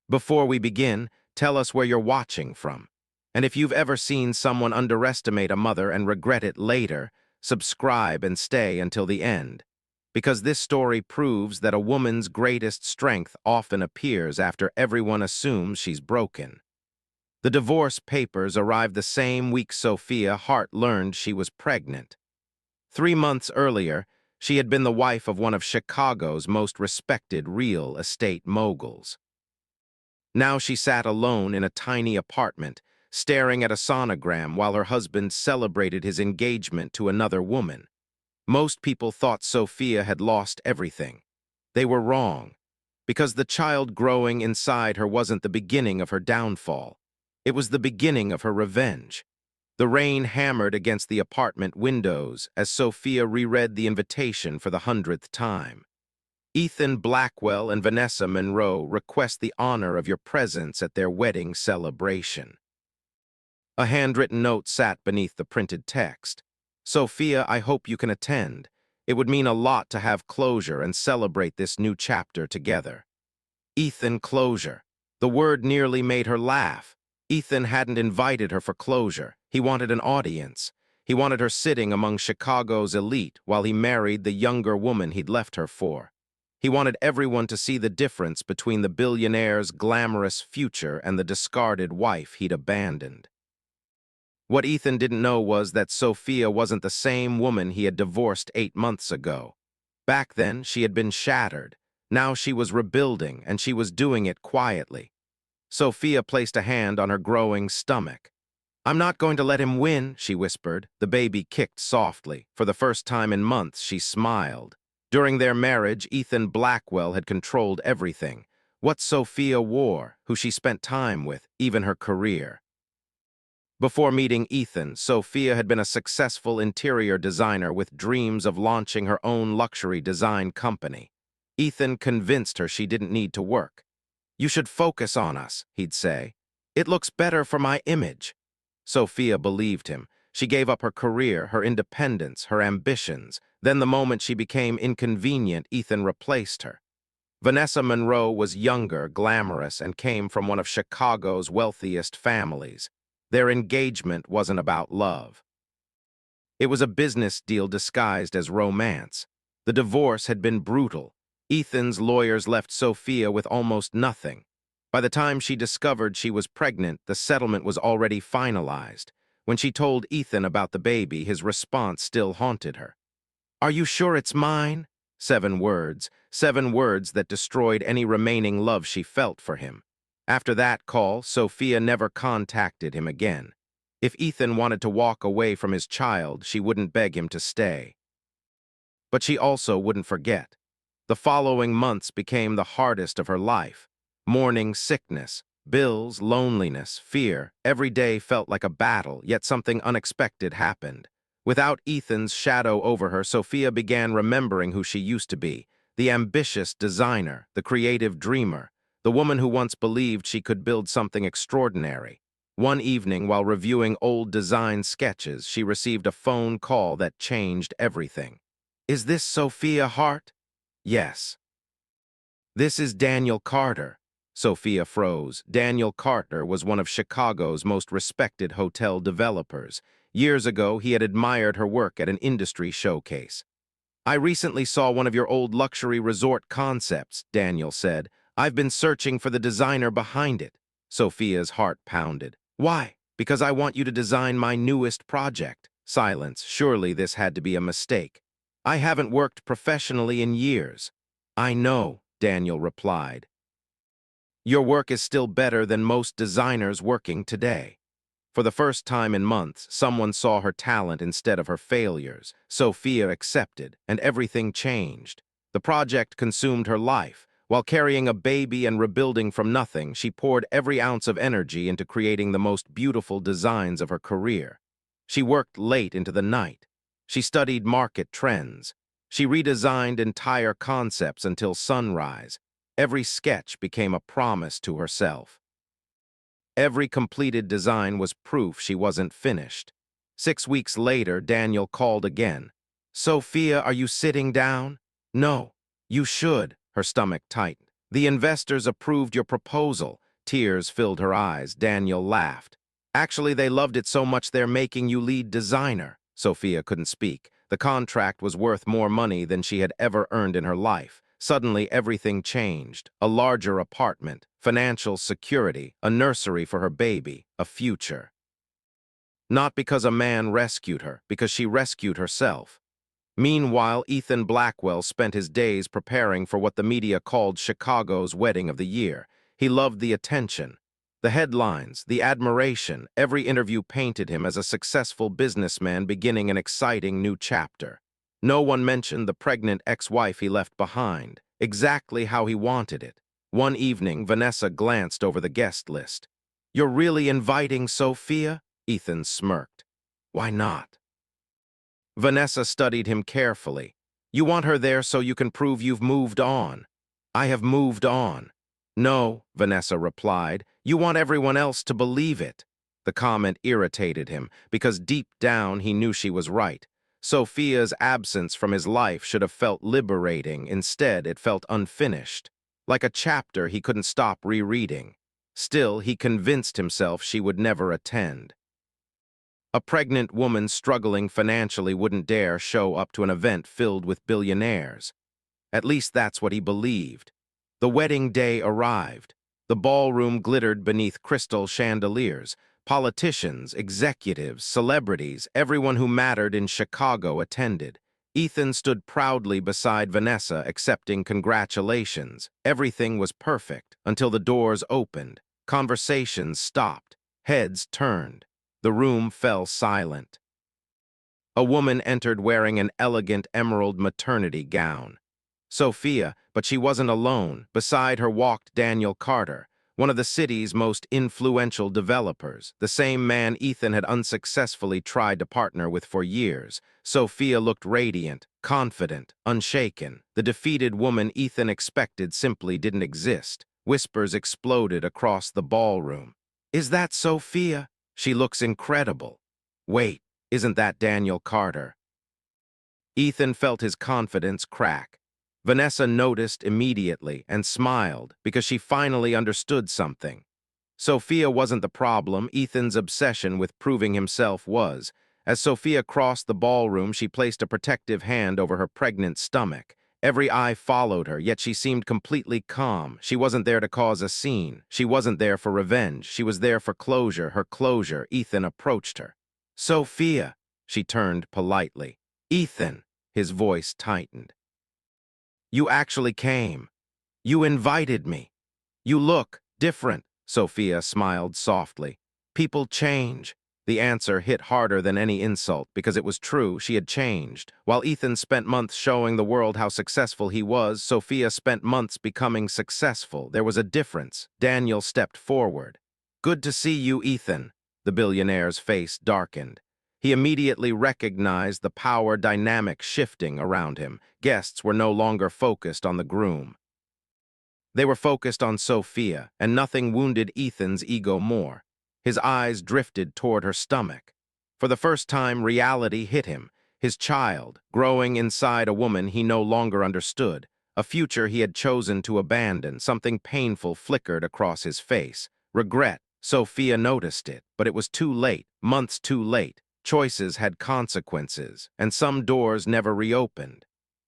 Before we begin, tell us where you're watching from. And if you've ever seen someone underestimate a mother and regret it later, subscribe and stay until the end. Because this story proves that a woman's greatest strength often appears after everyone assumes she's broken. The divorce papers arrived the same week Sophia Hart learned she was pregnant. 3 months earlier, she had been the wife of one of Chicago's most respected real estate moguls. Now she sat alone in a tiny apartment, staring at a sonogram while her husband celebrated his engagement to another woman. Most people thought Sophia had lost everything. They were wrong, because the child growing inside her wasn't the beginning of her downfall. It was the beginning of her revenge. The rain hammered against the apartment windows as Sophia reread the invitation for the 100th time. Ethan Blackwell and Vanessa Monroe request the honor of your presence at their wedding celebration. A handwritten note sat beneath the printed text. Sophia, I hope you can attend. It would mean a lot to have closure and celebrate this new chapter together. Ethan, closure. The word nearly made her laugh. Ethan hadn't invited her for closure. He wanted an audience. He wanted her sitting among Chicago's elite while he married the younger woman he'd left her for. He wanted everyone to see the difference between the billionaire's glamorous future and the discarded wife he'd abandoned. What Ethan didn't know was that Sophia wasn't the same woman he had divorced 8 months ago. Back then, she had been shattered. Now she was rebuilding, and she was doing it quietly. Sophia placed a hand on her growing stomach. I'm not going to let him win, she whispered. The baby kicked softly. For the first time in months, she smiled. During their marriage, Ethan Blackwell had controlled everything. What Sophia wore, who she spent time with, even her career. Before meeting Ethan, Sophia had been a successful interior designer with dreams of launching her own luxury design company. Ethan convinced her she didn't need to work. You should focus on us, he'd say. It looks better for my image. Sophia believed him. She gave up her career, her independence, her ambitions. Then the moment she became inconvenient, Ethan replaced her. Vanessa Monroe was younger, glamorous, and came from one of Chicago's wealthiest families. Their engagement wasn't about love. It was a business deal disguised as romance. The divorce had been brutal. Ethan's lawyers left Sophia with almost nothing. By the time she discovered she was pregnant, the settlement was already finalized. When she told Ethan about the baby, his response still haunted her. Are you sure it's mine? 7 words that destroyed any remaining love she felt for him. After that call, Sophia never contacted him again. If Ethan wanted to walk away from his child, she wouldn't beg him to stay. But she also wouldn't forget. The following months became the hardest of her life. Mourning, sickness, bills, loneliness, fear. Every day felt like a battle, yet something unexpected happened. Without Ethan's shadow over her, Sophia began remembering who she used to be. The ambitious designer, the creative dreamer, the woman who once believed she could build something extraordinary. One evening, while reviewing old design sketches, she received a phone call that changed everything. Is this Sophia Hart? Yes. This is Daniel Carter. Sophia froze. Daniel Carter was one of Chicago's most respected hotel developers. Years ago, he had admired her work at an industry showcase. I recently saw one of your old luxury resort concepts, Daniel said. I've been searching for the designer behind it. Sophia's heart pounded. Why? Because I want you to design my newest project. Silence. Surely this had to be a mistake. I haven't worked professionally in years. I know, Daniel replied. Your work is still better than most designers working today. For the first time in months, someone saw her talent instead of her failures. Sophia accepted, and everything changed. The project consumed her life. While carrying a baby and rebuilding from nothing, she poured every ounce of energy into creating the most beautiful designs of her career. She worked late into the night. She studied market trends. She redesigned entire concepts until sunrise. Every sketch became a promise to herself. Every completed design was proof she wasn't finished. 6 weeks later, Daniel called again. Sophia, are you sitting down? No, you should. Her stomach tightened. The investors approved your proposal. Tears filled her eyes. Daniel laughed. Actually, they loved it so much they're making you lead designer. Sophia couldn't speak. The contract was worth more money than she had ever earned in her life. Suddenly, everything changed. A larger apartment, financial security, a nursery for her baby, a future. Not because a man rescued her, because she rescued herself. Meanwhile, Ethan Blackwell spent his days preparing for what the media called Chicago's wedding of the year. He loved the attention, the headlines, the admiration. Every interview painted him as a successful businessman beginning an exciting new chapter. No one mentioned the pregnant ex-wife he left behind, exactly how he wanted it. One evening, Vanessa glanced over the guest list. "You're really inviting Sophia?" Ethan smirked. "Why not?" Vanessa studied him carefully. "You want her there so you can prove you've moved on." "I have moved on." "No," Vanessa replied. "You want everyone else to believe it." The comment irritated him, because deep down he knew she was right. Sophia's absence from his life should have felt liberating. Instead, it felt unfinished, like a chapter he couldn't stop rereading. Still, he convinced himself she would never attend. A pregnant woman struggling financially wouldn't dare show up to an event filled with billionaires. At least that's what he believed. The wedding day arrived. The ballroom glittered beneath crystal chandeliers. Politicians, executives, celebrities, everyone who mattered in Chicago attended. Ethan stood proudly beside Vanessa, accepting congratulations. Everything was perfect until the doors opened. Conversations stopped. Heads turned. The room fell silent. A woman entered wearing an elegant emerald maternity gown. Sophia, but she wasn't alone. Beside her walked Daniel Carter, one of the city's most influential developers, the same man Ethan had unsuccessfully tried to partner with for years. Sophia looked radiant, confident, unshaken. The defeated woman Ethan expected simply didn't exist. Whispers exploded across the ballroom. "Is that Sophia? She looks incredible." "Wait, isn't that Daniel Carter?" Ethan felt his confidence crack. Vanessa noticed immediately and smiled because she finally understood something. Sophia wasn't the problem. Ethan's obsession with proving himself was. As Sophia crossed the ballroom, she placed a protective hand over her pregnant stomach. Every eye followed her, yet she seemed completely calm. She wasn't there to cause a scene. She wasn't there for revenge. She was there for closure, her closure. Ethan approached her. "Sophia," she turned politely. "Ethan," his voice tightened. "You actually came. You invited me. You look different." Sophia smiled softly. "People change." The answer hit harder than any insult because it was true. She had changed. While Ethan spent months showing the world how successful he was, Sophia spent months becoming successful. There was a difference. Daniel stepped forward. "Good to see you, Ethan." The billionaire's face darkened. He immediately recognized the power dynamic shifting around him. Guests were no longer focused on the groom. They were focused on Sophia, and nothing wounded Ethan's ego more. His eyes drifted toward her stomach. For the first time, reality hit him. His child, growing inside a woman he no longer understood. A future he had chosen to abandon. Something painful flickered across his face. Regret. Sophia noticed it, but it was too late, months too late. Choices had consequences, and some doors never reopened.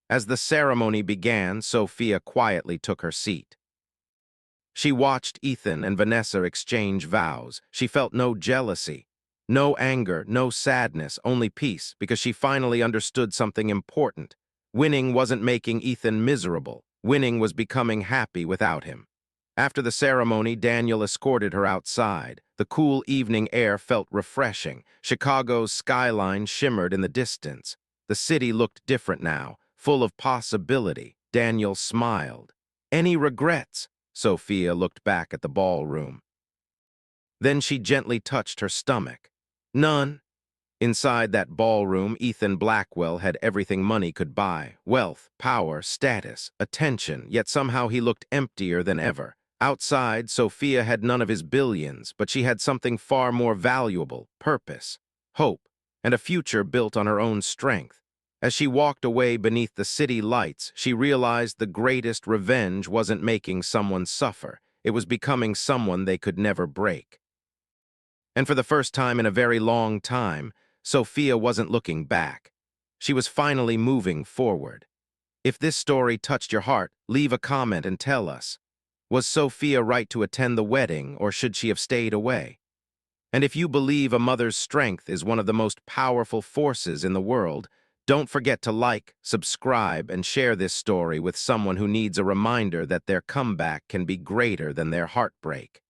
As the ceremony began, Sophia quietly took her seat. She watched Ethan and Vanessa exchange vows. She felt no jealousy, no anger, no sadness, only peace, because she finally understood something important. Winning wasn't making Ethan miserable. Winning was becoming happy without him. After the ceremony, Daniel escorted her outside. The cool evening air felt refreshing. Chicago's skyline shimmered in the distance. The city looked different now, full of possibility. Daniel smiled. "Any regrets?" Sophia looked back at the ballroom. Then she gently touched her stomach. "None." Inside that ballroom, Ethan Blackwell had everything money could buy: wealth, power, status, attention, yet somehow he looked emptier than ever. Outside, Sophia had none of his billions, but she had something far more valuable: purpose, hope, and a future built on her own strength. As she walked away beneath the city lights, she realized the greatest revenge wasn't making someone suffer. It was becoming someone they could never break. And for the first time in a very long time, Sophia wasn't looking back. She was finally moving forward. If this story touched your heart, leave a comment and tell us. Was Sophia right to attend the wedding, or should she have stayed away? And if you believe a mother's strength is one of the most powerful forces in the world, don't forget to like, subscribe, and share this story with someone who needs a reminder that their comeback can be greater than their heartbreak.